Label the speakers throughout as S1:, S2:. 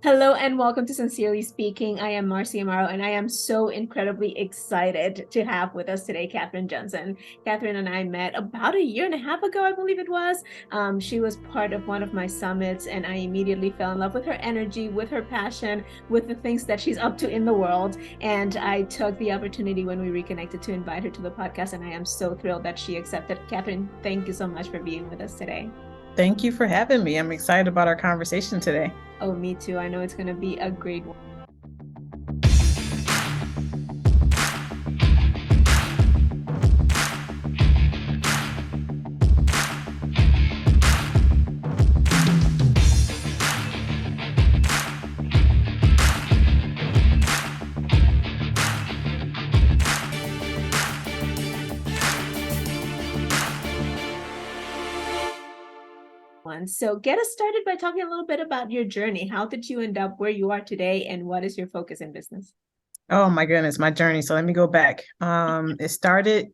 S1: Hello and welcome to Sincerely Speaking. I am Marcy Amaro and I am so incredibly excited to have with us today Katherine Johnson. Katherine and I met about a year and a half ago, I believe it was. She was part of one of my summits and I immediately fell in love with her energy, with her passion, with the things that she's up to in the world. And I took the opportunity when we reconnected to invite her to the podcast and I am so thrilled that she accepted. Katherine, thank you so much for being with us today.
S2: Thank you for having me. I'm excited about our conversation today.
S1: Oh, me too. I know it's going to be a great one. So get us started by talking a little bit about your journey. How did you end up where you are today and what is your focus in business?
S2: Oh my goodness, my journey. So let me go back. It started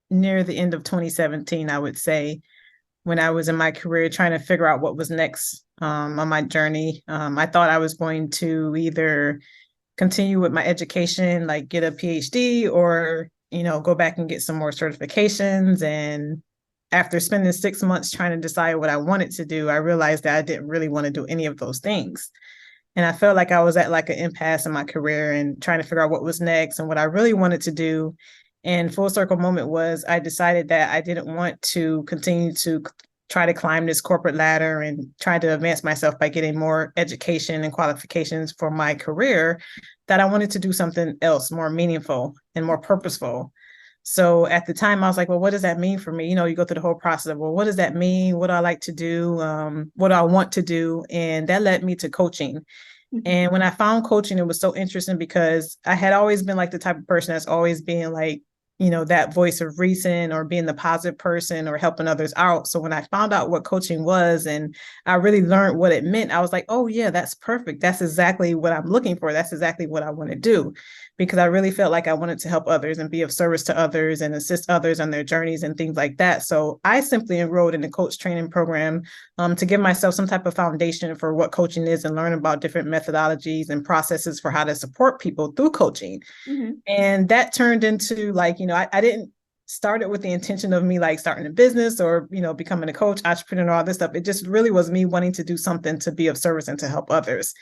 S2: near the end of 2017, I would say, when I was in my career trying to figure out what was next on my journey. I thought I was going to either continue with my education, like get a PhD, or go back and get some more certifications. And after spending 6 months trying to decide what I wanted to do, I realized that I didn't really want to do any of those things. And I felt like I was at like an impasse in my career and trying to figure out what was next and what I really wanted to do. And full circle moment was I decided that I didn't want to continue to try to climb this corporate ladder and try to advance myself by getting more education and qualifications for my career, that I wanted to do something else more meaningful and more purposeful. So at the time, I was like, well, what does that mean for me? You go through the whole process of, well, what does that mean? What do I like to do? What do I want to do? And that led me to coaching. And when I found coaching, it was so interesting because I had always been like the type of person that's always being like, that voice of reason or being the positive person or helping others out. So when I found out what coaching was and I really learned what it meant, I was like, oh yeah, that's perfect. That's exactly what I'm looking for. That's exactly what I want to do, because I really felt like I wanted to help others and be of service to others and assist others on their journeys and things like that. So I simply enrolled in the coach training program to give myself some type of foundation for what coaching is and learn about different methodologies and processes for how to support people through coaching. Mm-hmm. And that turned into like, I didn't start it with the intention of me like starting a business or, becoming a coach, entrepreneur, all this stuff. It just really was me wanting to do something to be of service and to help others.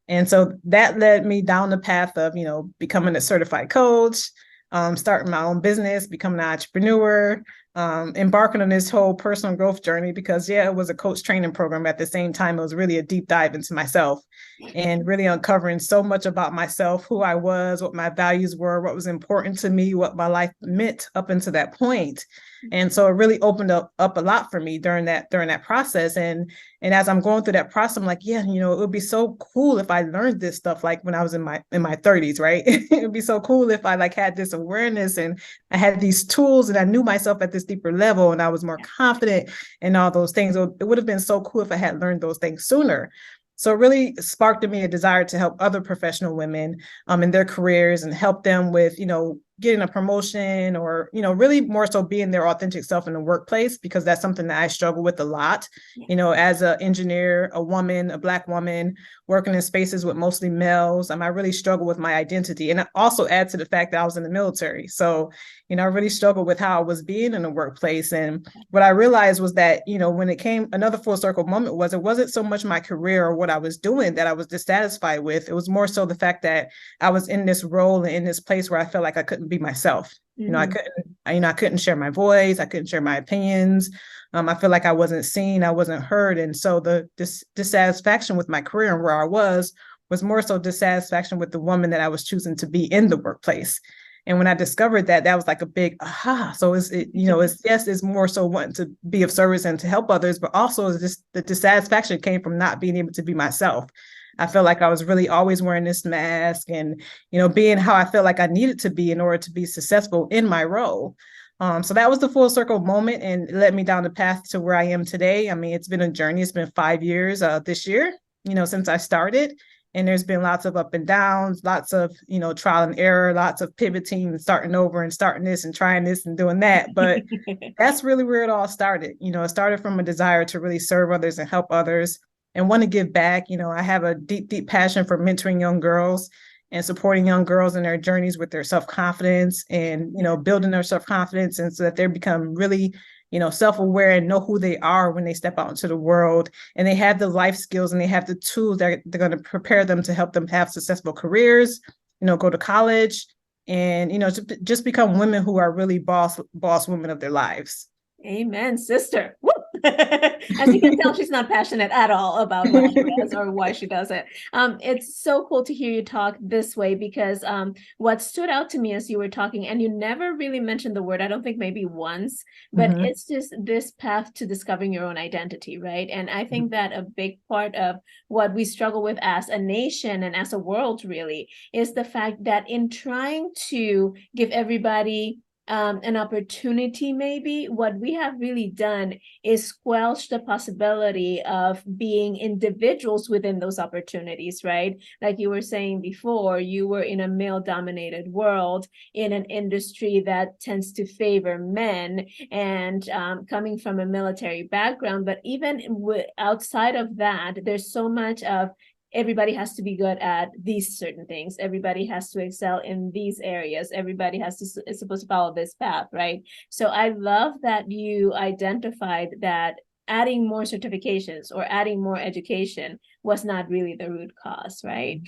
S2: And so that led me down the path of, becoming a certified coach, starting my own business, becoming an entrepreneur, embarking on this whole personal growth journey because, it was a coach training program. At the same time, it was really a deep dive into myself and really uncovering so much about myself, who I was, what my values were, what was important to me, what my life meant up until that point. And so it really opened up a lot for me during that process. And as I'm going through that process, I'm like, yeah, it would be so cool if I learned this stuff like when I was in my 30s, right? It would be so cool if I like had this awareness and I had these tools and I knew myself at this deeper level and I was more confident and all those things. It would have been so cool if I had learned those things sooner. So it really sparked in me a desire to help other professional women in their careers and help them with, getting a promotion or, really more so being their authentic self in the workplace, because that's something that I struggle with a lot, as an engineer, a woman, a Black woman working in spaces with mostly males. I really struggle with my identity. And it also adds to the fact that I was in the military. So, I really struggled with how I was being in the workplace. And what I realized was that, when it came, another full circle moment was it wasn't so much my career or what I was doing that I was dissatisfied with. It was more so the fact that I was in this role and in this place where I felt like I couldn't be myself. Mm-hmm. I couldn't share my voice. I couldn't share my opinions. I feel like I wasn't seen. I wasn't heard. And so the dissatisfaction with my career and where I was more so dissatisfaction with the woman that I was choosing to be in the workplace. And when I discovered that, that was like a big aha. So it's more so wanting to be of service and to help others, but also just the dissatisfaction came from not being able to be myself. I felt like I was really always wearing this mask and, being how I felt like I needed to be in order to be successful in my role. So that was the full circle moment and it led me down the path to where I am today. It's been a journey. It's been 5 years this year, since I started. And there's been lots of up and downs, lots of, trial and error, lots of pivoting and starting over and starting this and trying this and doing that. But that's really where it all started. It started from a desire to really serve others and help others. and want to give back. I have a deep, deep passion for mentoring young girls and supporting young girls in their journeys with their self-confidence and, building their self-confidence, and so that they become really, self-aware and know who they are when they step out into the world, and they have the life skills and they have the tools that they're going to prepare them to help them have successful careers, go to college, and, just become women who are really boss women of their lives.
S1: Amen, sister. Woo! As you can tell, she's not passionate at all about what she does or why she does it. It's so cool to hear you talk this way, because what stood out to me as you were talking, and you never really mentioned the word, I don't think maybe once, but it's just this path to discovering your own identity, right? And I think that a big part of what we struggle with as a nation and as a world really is the fact that in trying to give everybody an opportunity, maybe what we have really done is squelch the possibility of being individuals within those opportunities, right? Like you were saying before, you were in a male-dominated world in an industry that tends to favor men, and coming from a military background. But even outside of that, there's so much of everybody has to be good at these certain things. Everybody has to excel in these areas. Everybody is supposed to follow this path, right? So I love that you identified that adding more certifications or adding more education was not really the root cause, right?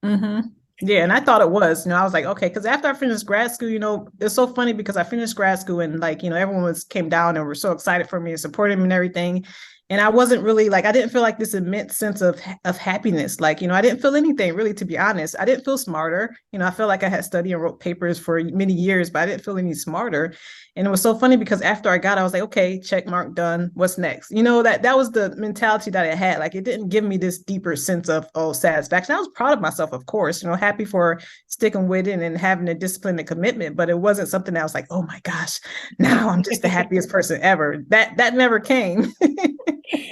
S2: Yeah, and I thought it was, I was like, okay, because after I finished grad school, it's so funny because I finished grad school and everyone came down and were so excited for me and supported me and everything. And I wasn't really I didn't feel like this immense sense of happiness. I didn't feel anything really, to be honest. I didn't feel smarter. I felt like I had studied and wrote papers for many years, but I didn't feel any smarter. And it was so funny because after I was like, okay, check mark, done. What's next? That was the mentality that I had. It didn't give me this deeper sense of, satisfaction. I was proud of myself, of course, happy for sticking with it and having the discipline and commitment, but it wasn't something that was like, oh my gosh, now I'm just the happiest person ever. That never came.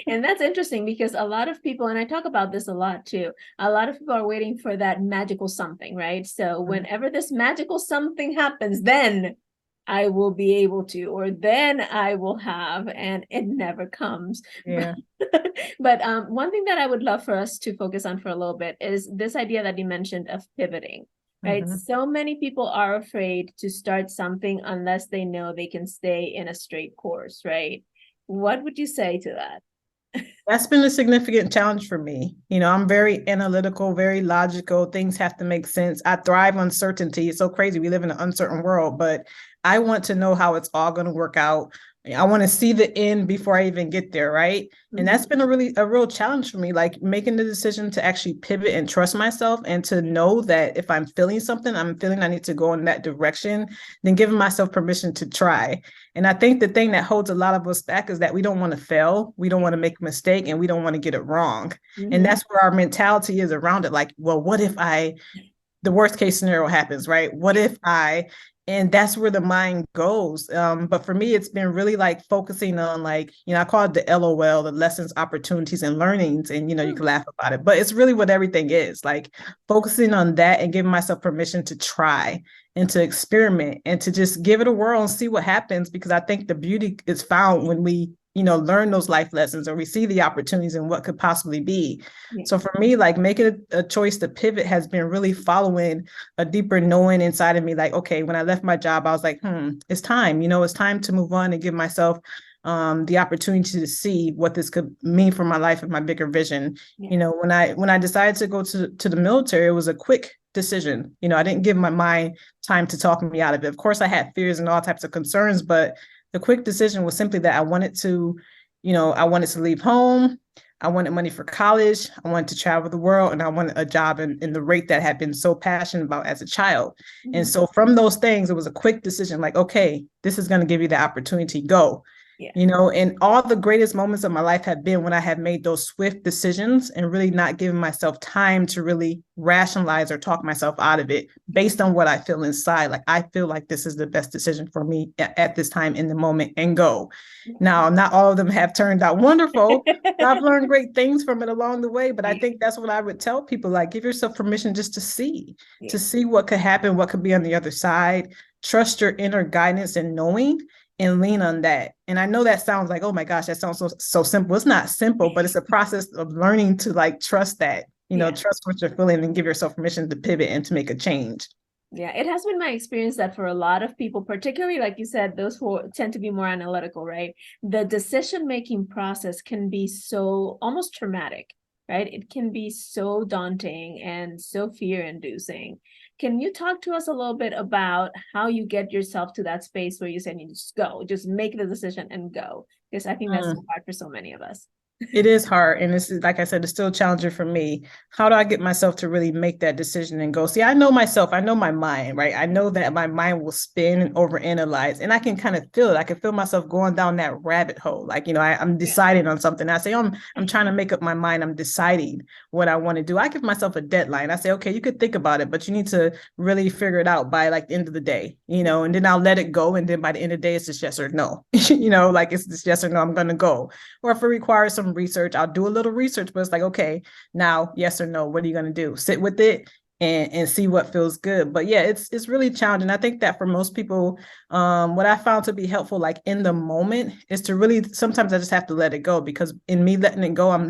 S1: And that's interesting because a lot of people, and I talk about this a lot too, a lot of people are waiting for that magical something, right? So whenever this magical something happens, then I will be able to, or then I will have, and it never comes.
S2: Yeah.
S1: But one thing that I would love for us to focus on for a little bit is this idea that you mentioned of pivoting, right? So many people are afraid to start something unless they know they can stay in a straight course, right? What would you say to that?
S2: That's been a significant challenge for me. I'm very analytical, very logical. Things have to make sense. I thrive on certainty. It's so crazy. We live in an uncertain world, but I want to know how it's all going to work out. I want to see the end before I even get there, right? And that's been a real challenge for me, making the decision to actually pivot and trust myself, and to know that if I'm feeling something, I'm feeling I need to go in that direction, then giving myself permission to try. And I think the thing that holds a lot of us back is that we don't want to fail, we don't want to make a mistake, and we don't want to get it wrong. And that's where our mentality is around it. Well, what if the worst case scenario happens, right? What if and that's where the mind goes. But for me, it's been really focusing on I call it the LOL, the lessons, opportunities, and learnings. And, you can laugh about it, but it's really what everything is, focusing on that and giving myself permission to try and to experiment and to just give it a whirl and see what happens. Because I think the beauty is found when we learn those life lessons, or we see the opportunities and what could possibly be. Yeah. So for me, making a choice to pivot has been really following a deeper knowing inside of me. Okay, when I left my job, I was like, it's time, it's time to move on and give myself the opportunity to see what this could mean for my life and my bigger vision. Yeah. When I decided to go to the military, it was a quick decision. I didn't give my mind time to talk me out of it. Of course, I had fears and all types of concerns, but the quick decision was simply that I wanted to leave home. I wanted money for college. I wanted to travel the world, and I wanted a job in the rate that I had been so passionate about as a child. And so from those things, it was a quick decision, okay, this is going to give you the opportunity, go. Yeah. And all the greatest moments of my life have been when I have made those swift decisions and really not giving myself time to really rationalize or talk myself out of it based on what I feel inside. I feel like this is the best decision for me at this time in the moment, and go. Now, not all of them have turned out wonderful. I've learned great things from it along the way, but I think that's what I would tell people, give yourself permission just to see what could happen, what could be on the other side. Trust your inner guidance and knowing. and lean on that. And I know that sounds like, oh my gosh, that sounds so simple. It's not simple, but it's a process of learning to like trust that,
S1: Yeah.
S2: trust what you're feeling and give yourself permission to pivot and to make a change.
S1: Yeah, it has been my experience that for a lot of people, particularly like you said, those who tend to be more analytical, right? The decision-making process can be so almost traumatic, right? It can be so daunting and so fear-inducing. Can you talk to us a little bit about how you get yourself to that space where you said you just go, just make the decision and go? Because I think that's so hard for so many of us.
S2: It is hard. And it's like I said, it's still challenging for me. How do I get myself to really make that decision and go? See, I know myself, I know my mind, right? I know that my mind will spin and overanalyze, and I can kind of feel it. I can feel myself going down that rabbit hole. Like, I'm
S1: Yeah.
S2: deciding on something. I say, oh, I'm trying to make up my mind. I'm deciding what I want to do. I give myself a deadline. I say, okay, you could think about it, but you need to really figure it out by like the end of the day, and then I'll let it go. And then by the end of the day, it's just yes or no, like it's just yes or no, I'm going to go. Or if it requires some research, I'll do a little research, but it's like, okay, now, yes or no, what are you going to do? Sit with it and see what feels good. But yeah, it's really challenging. I think that for most people, what I found to be helpful, like in the moment, is to really, sometimes I just have to let it go, because in me letting it go, I'm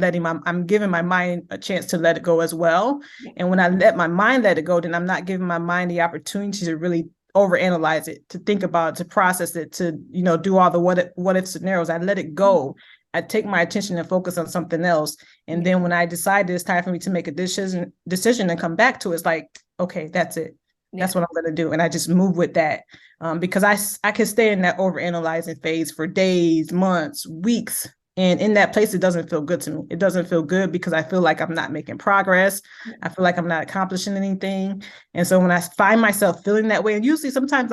S2: giving my mind a chance to let it go as well. And when I let my mind let it go, then I'm not giving my mind the opportunity to really overanalyze it, to think about it, to process it, to, do all the what if scenarios. I let it go. I take my attention and focus on something else. And then when I decide it's time for me to make a decision and come back to it, it's like, okay, that's it. That's what I'm going to do. And I just move with that, because I can stay in that overanalyzing phase for days, months, weeks. And in that place, it doesn't feel good to me. It doesn't feel good because I feel like I'm not making progress. I feel like I'm not accomplishing anything. And so when I find myself feeling that way, and usually sometimes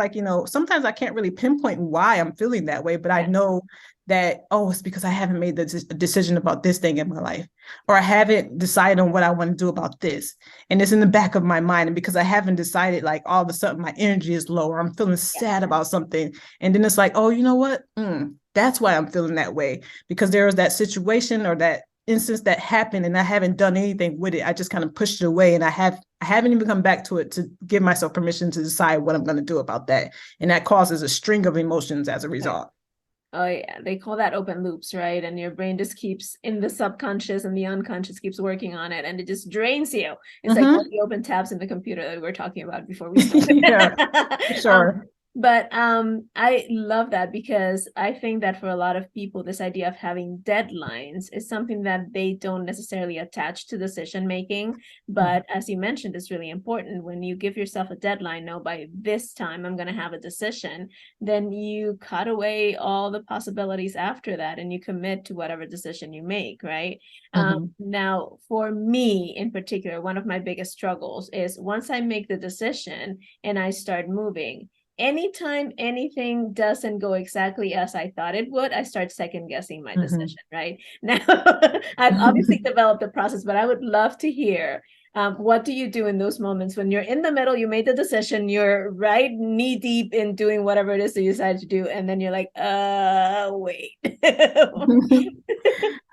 S2: sometimes I can't really pinpoint why I'm feeling that way, but I know that, oh, it's because I haven't made the decision about this thing in my life, or I haven't decided on what I want to do about this. And it's in the back of my mind. And because I haven't decided, like all of a sudden my energy is low, or I'm feeling sad about something. And then it's like, oh, you know what? That's why I'm feeling that way, because there was that situation or that instance that happened and I haven't done anything with it. I just kind of pushed it away, and I haven't even come back to it to give myself permission to decide what I'm going to do about that. And that causes a string of emotions as a result.
S1: Oh yeah, they call that open loops, right? And your brain just keeps in the subconscious, and the unconscious keeps working on it, and it just drains you. It's like all the open tabs in the computer that we were talking about before we started.
S2: Yeah, sure.
S1: But I love that, because I think that for a lot of people, this idea of having deadlines is something that they don't necessarily attach to decision making. But as you mentioned, it's really important. When you give yourself a deadline, no, by this time I'm going to have a decision, then you cut away all the possibilities after that, and you commit to whatever decision you make, right? Now, for me in particular, one of my biggest struggles is once I make the decision and I start moving, anytime anything doesn't go exactly as I thought it would, I start second guessing my decision, right? Now, I've obviously developed a process, but I would love to hear, what do you do in those moments when you're in the middle, you made the decision, you're right knee deep in doing whatever it is that you decided to do, and then you're like, wait.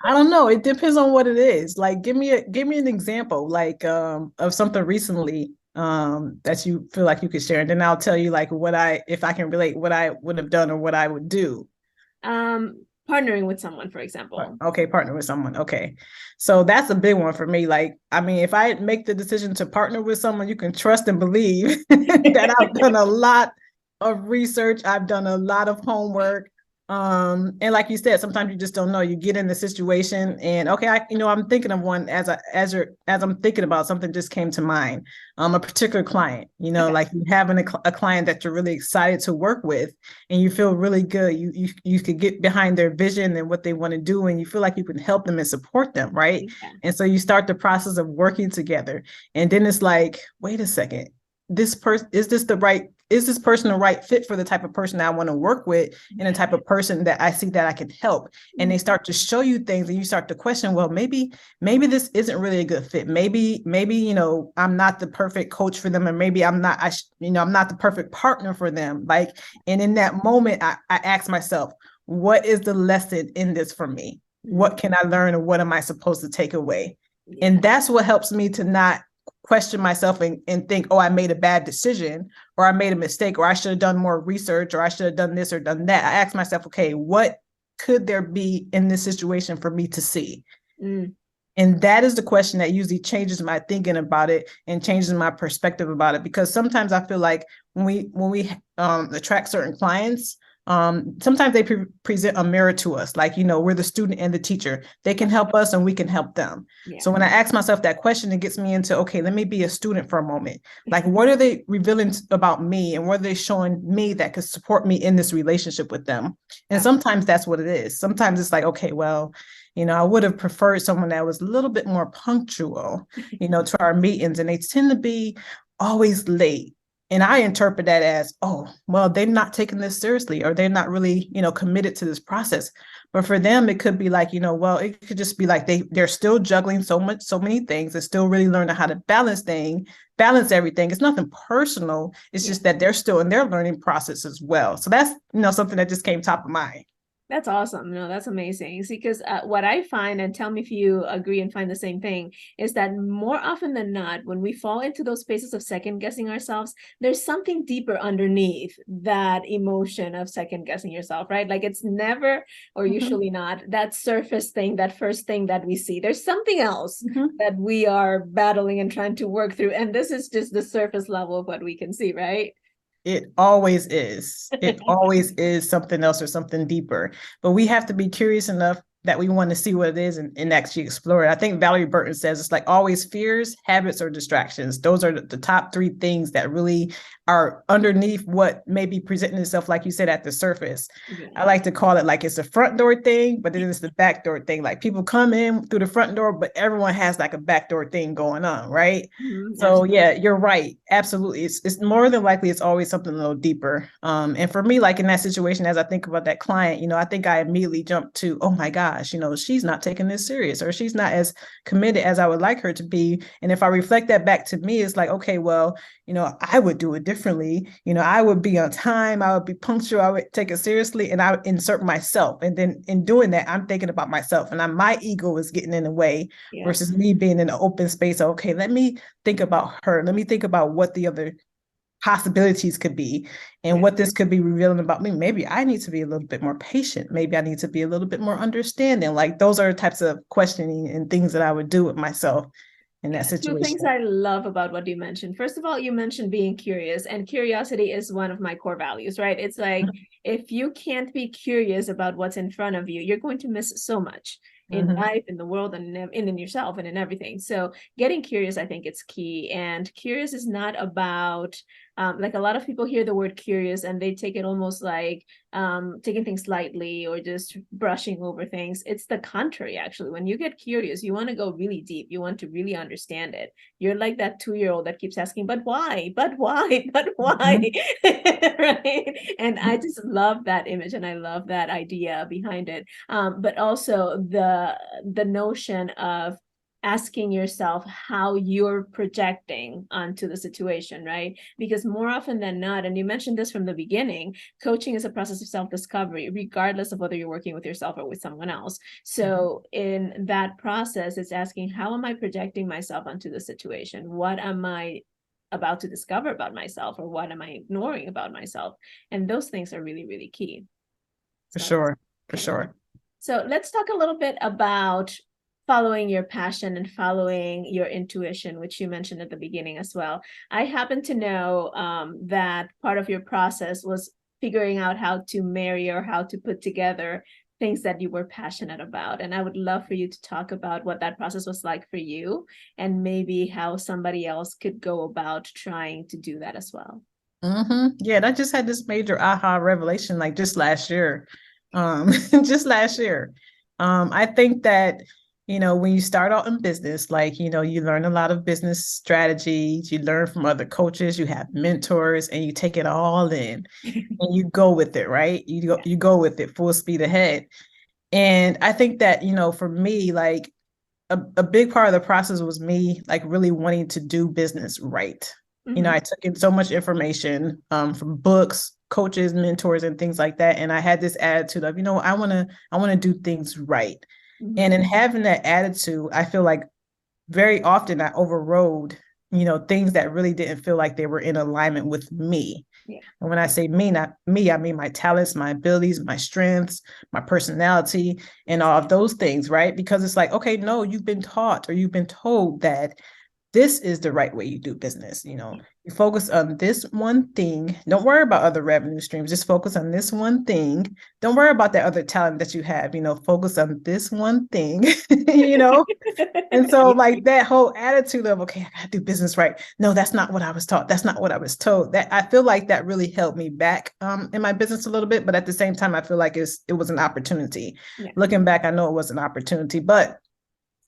S2: I don't know. It depends on what it is. Like, give me an example, like, of something recently that you feel like you could share, and then I'll tell you like if I can relate what I would have done or what I would do.
S1: Partnering with someone, for example.
S2: Okay, partner with someone. Okay. So that's a big one for me. Like, I mean, if I make the decision to partner with someone, you can trust and believe that I've done a lot of research. I've done a lot of homework. And like you said, sometimes you just don't know. You get in the situation, and okay, I'm thinking of one as I'm thinking about something just came to mind. A particular client, like you having a client that you're really excited to work with, and you feel really good. You could get behind their vision and what they want to do, and you feel like you can help them and support them, right? Yeah. And so you start the process of working together, and then it's like, wait a second, is this person the right fit for the type of person I want to work with, and the type of person that I see that I can help? And they start to show you things, and you start to question, well, maybe this isn't really a good fit. Maybe, I'm not the perfect coach for them, and maybe I'm not the perfect partner for them. Like, and in that moment, I ask myself, what is the lesson in this for me? What can I learn, or what am I supposed to take away? And that's what helps me to not question myself and think, oh, I made a bad decision, or I made a mistake, or I should have done more research, or I should have done this or done that. I ask myself, okay, what could there be in this situation for me to see?
S1: Mm.
S2: And that is the question that usually changes my thinking about it and changes my perspective about it. Because sometimes I feel like when we attract certain clients, sometimes they present a mirror to us, like, we're the student and the teacher. They can help us and we can help them.
S1: Yeah.
S2: So when I ask myself that question, it gets me into, okay, let me be a student for a moment. Like, what are they revealing about me, and what are they showing me that could support me in this relationship with them? And sometimes that's what it is. Sometimes it's like, okay, well, I would have preferred someone that was a little bit more punctual, to our meetings, and they tend to be always late. And I interpret that as, oh, well, they're not taking this seriously, or they're not really, committed to this process. But for them, it could be like, well, it could just be like they're still juggling so many things, and still really learning how to balance everything. It's nothing personal. It's just that they're still in their learning process as well. So that's, something that just came top of mind.
S1: That's awesome. No, that's amazing. See, because what I find, and tell me if you agree and find the same thing, is that more often than not, when we fall into those spaces of second guessing ourselves, there's something deeper underneath that emotion of second guessing yourself, right? Like, it's never, or usually not, that surface thing, that first thing that we see. There's something else that we are battling and trying to work through. And this is just the surface level of what we can see, right?
S2: It always is. It always is something else or something deeper. But we have to be curious enough that we want to see what it is and actually explore it. I think Valerie Burton says it's like always fears, habits, or distractions. Those are the top three things that really are underneath what may be presenting itself, like you said, at the surface.
S1: Yeah.
S2: I like to call it like it's a front door thing, but then it's the back door thing. Like, people come in through the front door, but everyone has like a back door thing going on, right? So yeah, you're right. Absolutely. It's more than likely it's always something a little deeper. And for me, like in that situation, as I think about that client, I think I immediately jump to, oh my gosh, she's not taking this serious, or she's not as committed as I would like her to be. And if I reflect that back to me, it's like, okay, well, I would do it differently. I would be on time. I would be punctual. I would take it seriously, and I would insert myself. And then in doing that, I'm thinking about myself, and my ego is getting in the way versus me being in an open space. Okay, let me think about her. Let me think about what the other possibilities could be, and what this could be revealing about me. Maybe I need to be a little bit more patient. Maybe I need to be a little bit more understanding. Like, those are the types of questioning and things that I would do with myself in that situation.
S1: Two things I love about what you mentioned. First of all, you mentioned being curious, and curiosity is one of my core values, right? It's like, if you can't be curious about what's in front of you, you're going to miss so much in life, in the world, and in yourself, and in everything. So getting curious, I think it's key. And curious is not about, like, a lot of people hear the word curious and they take it almost like taking things lightly or just brushing over things. It's the contrary, actually. When you get curious, you want to go really deep. You want to really understand it. You're like that 2-year-old that keeps asking, but why? But why? But why? Right? And I just love that image, and I love that idea behind it. But also the notion of asking yourself how you're projecting onto the situation, right? Because more often than not, and you mentioned this from the beginning, coaching is a process of self-discovery, regardless of whether you're working with yourself or with someone else. So in that process, it's asking, how am I projecting myself onto the situation? What am I about to discover about myself, or what am I ignoring about myself? And those things are really, really key.
S2: For sure. For sure.
S1: So let's talk a little bit about following your passion and following your intuition, which you mentioned at the beginning as well. I happen to know that part of your process was figuring out how to marry, or how to put together things that you were passionate about. And I would love for you to talk about what that process was like for you, and maybe how somebody else could go about trying to do that as well.
S2: Yeah, I just had this major aha revelation like just last year. Just last year. I think that, when you start out in business, like, you learn a lot of business strategies, you learn from other coaches, you have mentors, and you take it all in and you go with it, right? You go with it full speed ahead. And I think that, for me, like a big part of the process was me like really wanting to do business right. I took in so much information from books, coaches, mentors, and things like that. And I had this attitude of, I want to do things right. And in having that attitude, I feel like very often I overrode things that really didn't feel like they were in alignment with me.
S1: Yeah.
S2: And when I say me, not me, I mean my talents, my abilities, my strengths, my personality, and all of those things, right? Because it's like, okay, no, you've been taught or you've been told that this is the right way you do business. You focus on this one thing. Don't worry about other revenue streams. Just focus on this one thing. Don't worry about that other talent that you have. Focus on this one thing. you know and so, like, that whole attitude of, okay, I gotta do business right. No, that's not what I was taught. That's not what I was told. That, I feel like that really held me back in my business a little bit. But at the same time, I feel like it was an opportunity.
S1: Yeah.
S2: Looking back, I know it was an opportunity. But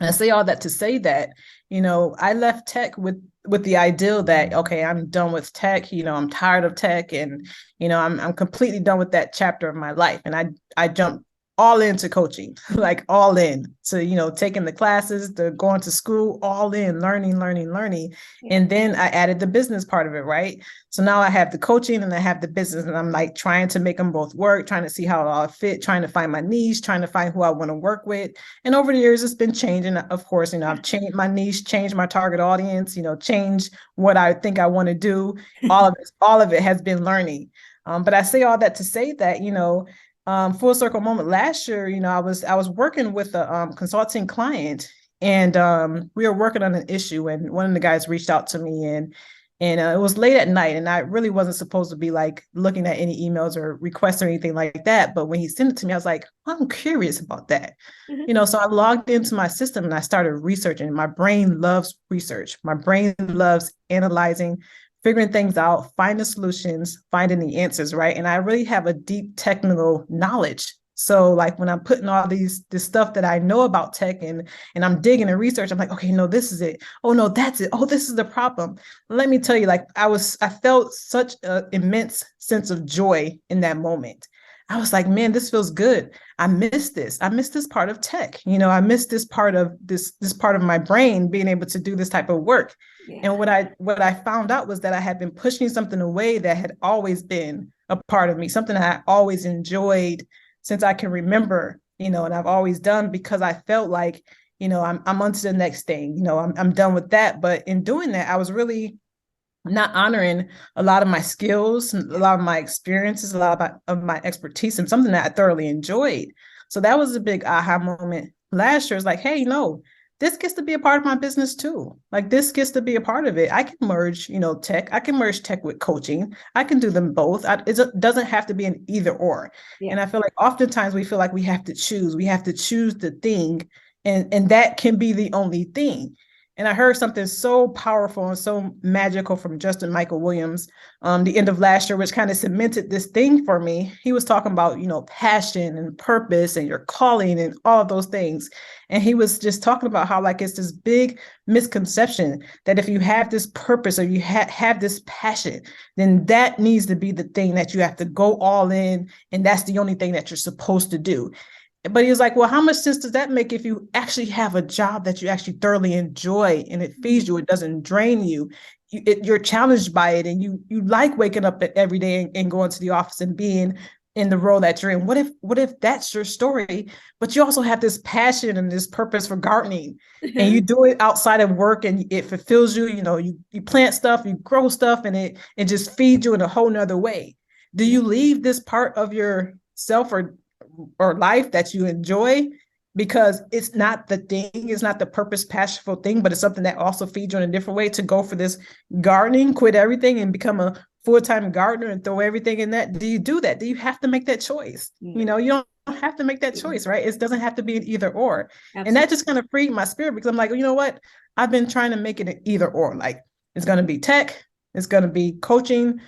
S2: I say all that to say that, I left tech with the ideal that, okay, I'm done with tech. I'm tired of tech, and I'm completely done with that chapter of my life. And I jumped all into coaching, like all in. So, taking the classes, the going to school, all in, learning.
S1: Yeah.
S2: And then I added the business part of it, right? So now I have the coaching and I have the business, and I'm like trying to make them both work, trying to see how it all fit, trying to find my niche, trying to find who I want to work with. And over the years, it's been changing. Of course, I've changed my niche, changed my target audience, changed what I think I want to do. All of it has been learning. But I say all that to say that, full circle moment last year, I was working with a consulting client, and we were working on an issue, and one of the guys reached out to me, and it was late at night, and I really wasn't supposed to be like looking at any emails or requests or anything like that. But when he sent it to me, I was like, I'm curious about that. So I logged into my system and I started researching. My brain loves research. My brain loves analyzing, figuring things out, finding solutions, finding the answers, right? And I really have a deep technical knowledge. So like when I'm putting all this stuff that I know about tech, and I'm digging and research, I'm like, okay, no, this is it. Oh no, that's it. Oh, this is the problem. Let me tell you, like I felt such an immense sense of joy in that moment. I was like, man, this feels good. I miss this. I miss this part of tech. I miss this part of this part of my brain being able to do this type of work.
S1: Yeah.
S2: And what I found out was that I had been pushing something away that had always been a part of me, something that I always enjoyed since I can remember, and I've always done, because I felt like, I'm on to the next thing, I'm done with that. But in doing that, I was really not honoring a lot of my skills, a lot of my experiences, a lot of my expertise, and something that I thoroughly enjoyed. So that was a big aha moment last year. It's like, hey, no, this gets to be a part of my business too. Like this gets to be a part of it. I can merge, tech. I can merge tech with coaching. I can do them both. It doesn't have to be an either or.
S1: Yeah.
S2: And I feel like oftentimes we feel like we have to choose. We have to choose the thing, and that can be the only thing. And I heard something so powerful and so magical from Justin Michael Williams, the end of last year, which kind of cemented this thing for me. He was talking about, passion and purpose and your calling and all of those things. And he was just talking about how like it's this big misconception that if you have this purpose or you have this passion, then that needs to be the thing that you have to go all in. And that's the only thing that you're supposed to do. But he was like, well, how much sense does that make if you actually have a job that you actually thoroughly enjoy and it feeds you, it doesn't drain you, you're challenged by it, and you like waking up every day and going to the office and being in the role that you're in? What if that's your story, but you also have this passion and this purpose for gardening, and you do it outside of work and it fulfills you, you plant stuff, you grow stuff, and it just feeds you in a whole nother way. Do you leave this part of yourself or life that you enjoy because it's not the thing, it's not the purpose passionful thing, but it's something that also feeds you in a different way, to go for this gardening, quit everything and become a full-time gardener and throw everything in that? Do you do that? Do you have to make that choice? You don't have to make that choice, right? It doesn't have to be an either or. Absolutely. And that just kind of freed my spirit, because I'm like, you know what? I've been trying to make it an either or. Like, it's going to be tech, it's going to be coaching,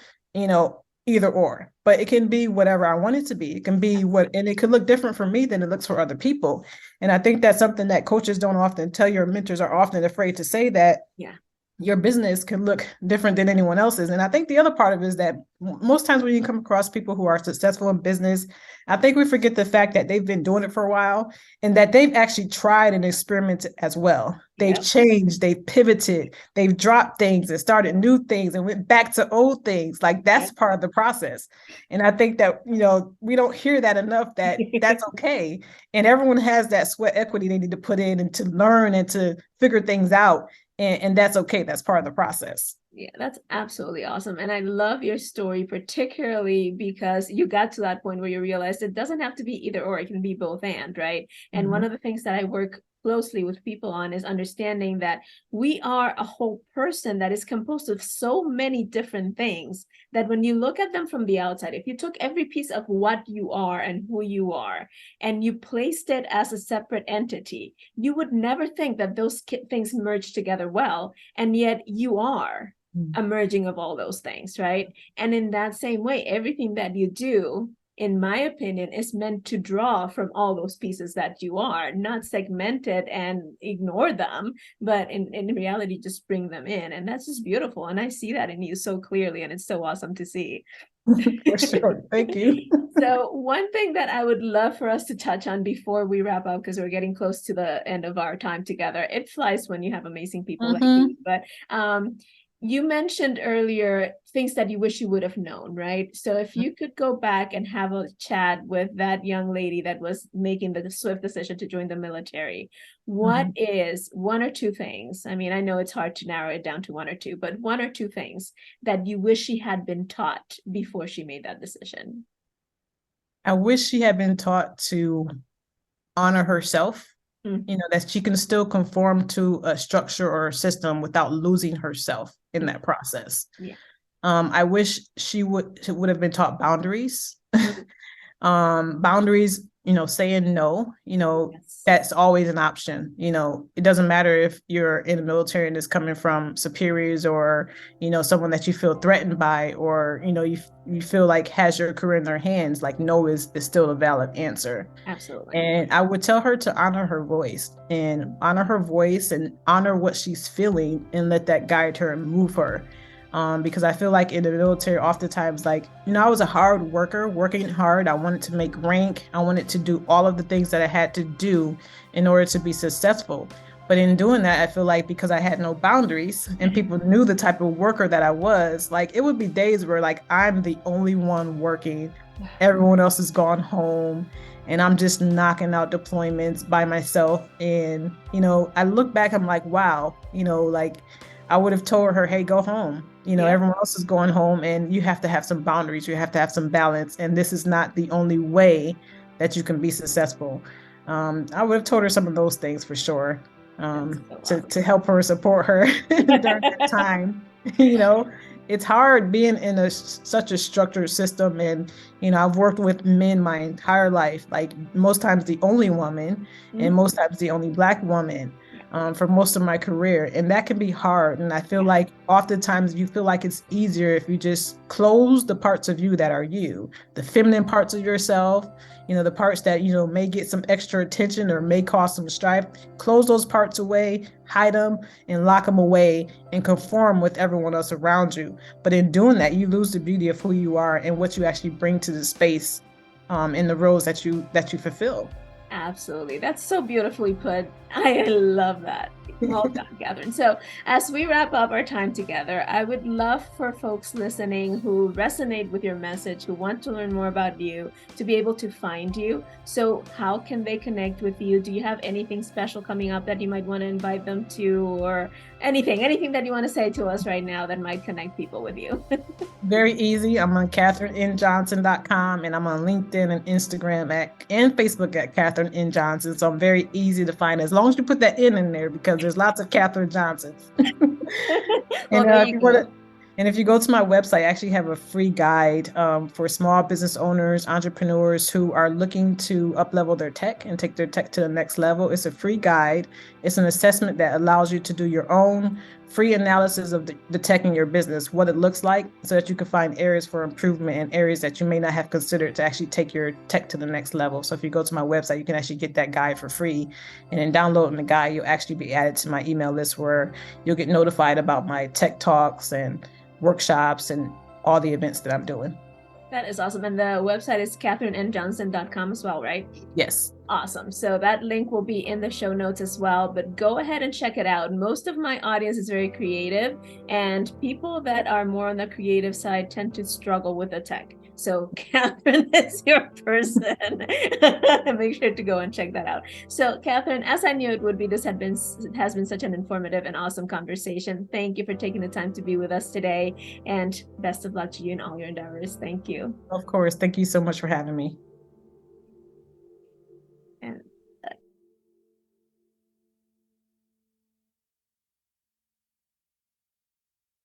S2: either or, but it can be whatever I want it to be. It can be and it could look different for me than it looks for other people. And I think that's something that coaches don't often tell. Your mentors are often afraid to say that. Yeah. Your business can look different than anyone else's. And I think the other part of it is that most times when you come across people who are successful in business, I think we forget the fact that they've been doing it for a while and that they've actually tried and experimented as well. They've changed, they've pivoted, they've dropped things and started new things and went back to old things. Like, that's part of the process. And I think that, we don't hear that enough, that that's okay. And everyone has that sweat equity they need to put in and to learn and to figure things out. and that's okay. That's part of the process.
S1: Yeah, that's absolutely awesome. And I love your story, particularly because you got to that point where you realized it doesn't have to be either or, it can be both and, right? And one
S2: Mhm.
S1: of the things that I work closely with people on is understanding that we are a whole person that is composed of so many different things that when you look at them from the outside, if you took every piece of what you are and who you are and you placed it as a separate entity, you would never think that those things merge together well. And yet you are a merging of all those things, right? And in that same way, everything that you do, in my opinion, is meant to draw from all those pieces that you are, not segment it and ignore them, but in reality, just bring them in. And that's just beautiful. And I see that in you so clearly, and it's so awesome to see.
S2: For sure. Thank you.
S1: So one thing that I would love for us to touch on before we wrap up, because we're getting close to the end of our time together. It flies when you have amazing people like
S2: Mm-hmm.
S1: these, but you mentioned earlier things that you wish you would have known, right? So if you could go back and have a chat with that young lady that was making the swift decision to join the military, what
S2: Mm-hmm.
S1: is one or two things? I mean, I know it's hard to narrow it down to one or two, but one or two things that you wish she had been taught before she made that decision.
S2: I wish she had been taught to honor herself,
S1: Mm,
S2: that she can still conform to a structure or a system without losing herself in
S1: mm,
S2: that process.
S1: yeah.
S2: I wish she would have been taught boundaries.
S1: Mm,
S2: Boundaries, saying no,
S1: yes.
S2: that's always an option. It doesn't matter if you're in the military and it's coming from superiors or, someone that you feel threatened by, or, you feel like has your career in their hands, like no is still a valid answer.
S1: Absolutely.
S2: And I would tell her to honor her voice and honor what she's feeling and let that guide her and move her. Because I feel like in the military, oftentimes, like, I was a hard worker, working hard. I wanted to make rank. I wanted to do all of the things that I had to do in order to be successful. But in doing that, I feel like because I had no boundaries and people knew the type of worker that I was, like, it would be days where, like, I'm the only one working, everyone else has gone home, and I'm just knocking out deployments by myself. And, I look back, I'm like, wow, like I would have told her, hey, go home.
S1: Yeah,
S2: Everyone else is going home and you have to have some boundaries. You have to have some balance. And this is not the only way that you can be successful. I would have told her some of those things for sure,
S1: that's so
S2: to help her, support her during that time. you know, it's hard being in such a structured system. And, I've worked with men my entire life, like most times the only woman and
S1: awesome.
S2: most times the only Black woman,
S1: Yeah,
S2: for most of my career. And that can be hard. And I feel
S1: yeah,
S2: like oftentimes you feel like it's easier if you just close the parts of you that are you, the feminine parts of yourself, the parts that, may get some extra attention or may cause some strife. Close those parts away, hide them, and lock them away and conform with everyone else around you. But in doing that, you lose the beauty of who you are and what you actually bring to the space, in the roles that you fulfill.
S1: absolutely. That's so beautifully put. I love that. Well done, Catherine. So, as we wrap up our time together, I would love for folks listening who resonate with your message, who want to learn more about you, to be able to find you. So, how can they connect with you? Do you have anything special coming up that you might want to invite them to, or anything that you want to say to us right now that might connect people with you?
S2: Very easy. I'm on KatherineNJohnson.com, and I'm on LinkedIn and Instagram and Facebook at Katherine N Johnson. So I'm very easy to find as long as you put that in there, because there's lots of Katherine Johnsons.
S1: Well,
S2: And
S1: there
S2: if
S1: you
S2: you want
S1: go.
S2: to, and if you go to my website, I actually have a free guide, for small business owners, entrepreneurs who are looking to up-level their tech and take their tech to the next level. It's a free guide. It's an assessment that allows you to do your own free analysis of the tech in your business, what it looks like, so that you can find areas for improvement and areas that you may not have considered to actually take your tech to the next level. So if you go to my website, you can actually get that guide for free. And in downloading the guide, you'll actually be added to my email list where you'll get notified about my tech talks and workshops and all the events that I'm doing.
S1: That is awesome. And the website is katherinenjohnson.com as well, right?
S2: Yes.
S1: Awesome. So that link will be in the show notes as well, but go ahead and check it out. Most of my audience is very creative, and people that are more on the creative side tend to struggle with the tech. So Catherine is your person. Make sure to go and check that out. So Catherine, as I knew it would be, it has been such an informative and awesome conversation. Thank you for taking the time to be with us today, and best of luck to you in all your endeavors. Thank you.
S2: Of course. Thank you so much for having me.